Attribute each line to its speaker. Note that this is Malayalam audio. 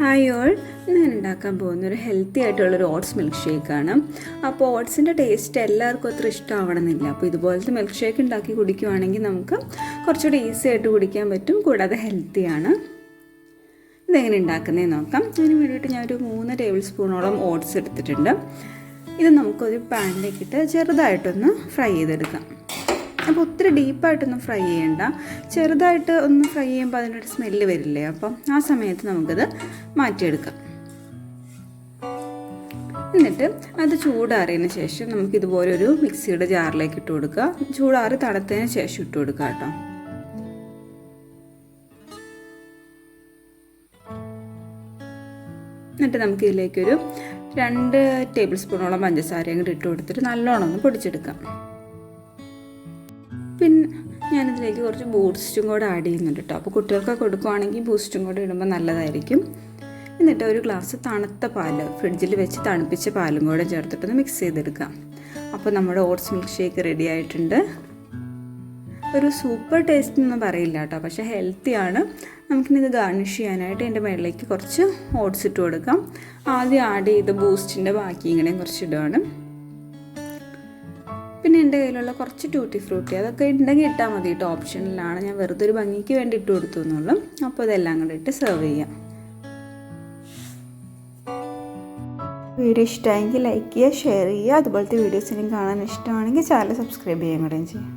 Speaker 1: ഹായ് ഓൾ, ഞാൻ ഉണ്ടാക്കാൻ പോകുന്നൊരു ഹെൽത്തി ആയിട്ടുള്ളൊരു ഓട്സ് മിൽക്ക് ഷേക്കാണ്. അപ്പോൾ ഓട്സിൻ്റെ ടേസ്റ്റ് എല്ലാവർക്കും അത്ര ഇഷ്ടമാവണമെന്നില്ല. അപ്പോൾ ഇതുപോലത്തെ മിൽക്ക് ഷേക്ക് ഉണ്ടാക്കി കുടിക്കുവാണെങ്കിൽ നമുക്ക് കുറച്ചുകൂടി ഈസി ആയിട്ട് കുടിക്കാൻ പറ്റും, കൂടാതെ ഹെൽത്തിയാണ്. ഇതെങ്ങനെ ഉണ്ടാക്കുന്നതെന്ന് നോക്കാം. അതിന് വേണ്ടിയിട്ട് ഞാനൊരു 3 ടേബിൾ സ്പൂണോളം ഓട്സ് എടുത്തിട്ടുണ്ട്. ഇത് നമുക്കൊരു പാനിലേക്കിട്ട് ചെറുതായിട്ടൊന്ന് ഫ്രൈ ചെയ്തെടുക്കാം. അപ്പോൾ ഒത്തിരി ഡീപ്പായിട്ടൊന്നും ഫ്രൈ ചെയ്യണ്ട, ചെറുതായിട്ട് ഒന്ന് ഫ്രൈ ചെയ്യുമ്പോൾ അതിനൊരു സ്മെല്ല് വരില്ലേ, അപ്പം ആ സമയത്ത് നമുക്കത് മാറ്റിയെടുക്കാം. എന്നിട്ട് അത് ചൂടാറിയതിന് ശേഷം നമുക്കിതുപോലൊരു മിക്സിയുടെ ജാറിലേക്ക് ഇട്ട് കൊടുക്കുക. ചൂടാറി തണുത്തതിന് ശേഷം ഇട്ട് കൊടുക്കുക കേട്ടോ. എന്നിട്ട് നമുക്കിതിലേക്കൊരു 2 ടേബിൾ സ്പൂണോളം പഞ്ചസാരയും കൂടി ഇട്ട് കൊടുത്തിട്ട് നല്ലോണം ഒന്ന് പൊടിച്ചെടുക്കാം. പിന്നെ ഞാനിതിലേക്ക് കുറച്ച് ബൂസ്റ്റും കൂടെ ആഡ് ചെയ്യുന്നുണ്ട് കേട്ടോ. അപ്പോൾ കുട്ടികൾക്ക് കൊടുക്കുകയാണെങ്കിൽ ബൂസ്റ്റും കൂടെ ഇടുമ്പോൾ നല്ലതായിരിക്കും. എന്നിട്ട് ഒരു ഗ്ലാസ് തണുത്ത പാല്, ഫ്രിഡ്ജിൽ വെച്ച് തണുപ്പിച്ച പാലും കൂടെ ചേർത്തിട്ടൊന്ന് മിക്സ് ചെയ്തെടുക്കാം. അപ്പോൾ നമ്മുടെ ഓട്സ് മിൽക്ക് ഷേക്ക് റെഡി ആയിട്ടുണ്ട്. ഒരു സൂപ്പർ ടേസ്റ്റ് ഒന്നും പറയില്ല കേട്ടോ, പക്ഷേ ഹെൽത്തിയാണ്. നമുക്കിനിത് ഗാർണിഷ് ചെയ്യാനായിട്ട് എൻ്റെ മേളിലേക്ക് കുറച്ച് ഓട്സ് ഇട്ട് കൊടുക്കാം. ആദ്യം ആഡ് ചെയ്ത് ബൂസ്റ്റിൻ്റെ ബാക്കി ഇങ്ങനെ കുറച്ച് ഇടുകയാണ്. പിന്നെ എൻ്റെ കയ്യിലുള്ള കുറച്ച് ടൂട്ടി ഫ്രൂട്ടി, അതൊക്കെ ഉണ്ടെങ്കിൽ ഇട്ടാൽ മതി കേട്ടോ, ഓപ്ഷനിലാണ്. ഞാൻ വെറുതെ ഒരു ഭംഗിക്ക് വേണ്ടി ഇട്ട് കൊടുത്തു എന്നുള്ളൂ. അപ്പോൾ ഇതെല്ലാം കൂടെ ഇട്ട് സെർവ് ചെയ്യാം. വീഡിയോ ഇഷ്ടമായെങ്കിൽ ലൈക്ക് ചെയ്യുക, ഷെയർ ചെയ്യുക. അതുപോലത്തെ വീഡിയോസ് എനിക്ക് കാണാൻ ഇഷ്ടമാണെങ്കിൽ ചാനൽ സബ്സ്ക്രൈബ് ചെയ്യാൻ കൂടെയും ചെയ്യാം.